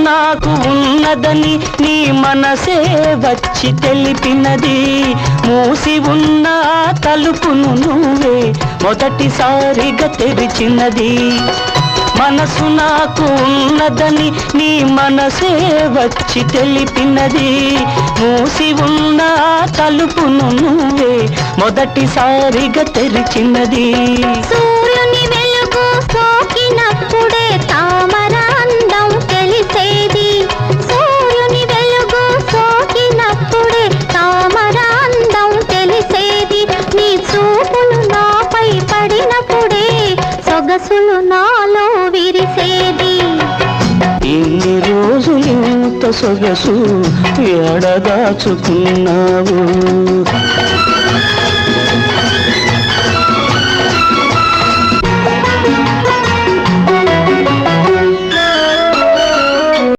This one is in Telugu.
నాకు ఉన్నదని నీ మనసే వచ్చి తెలిపినది. మూసి ఉన్న తలుపును నువ్వే మొదటిసారిగా తెరిచినది. మనసు నాకు ఉన్నదని నీ మనసే వచ్చి తెలిపినది. మూసి ఉన్న తలుపును నువ్వే మొదటిసారిగా తెరిచినది. సూర్యుని వెలుగు సోకినప్పుడే తామర అందం తెలిసేది. సూర్యుని వెలుగు సోకినప్పుడే తామర అందం తెలిసేది. నీ చూపులు నాపై పడినప్పుడే సొగసులు నాలో విరిసేది. ఇన్ని రోజులు ఇంత సొగసు ఎడదాచుకున్నావు.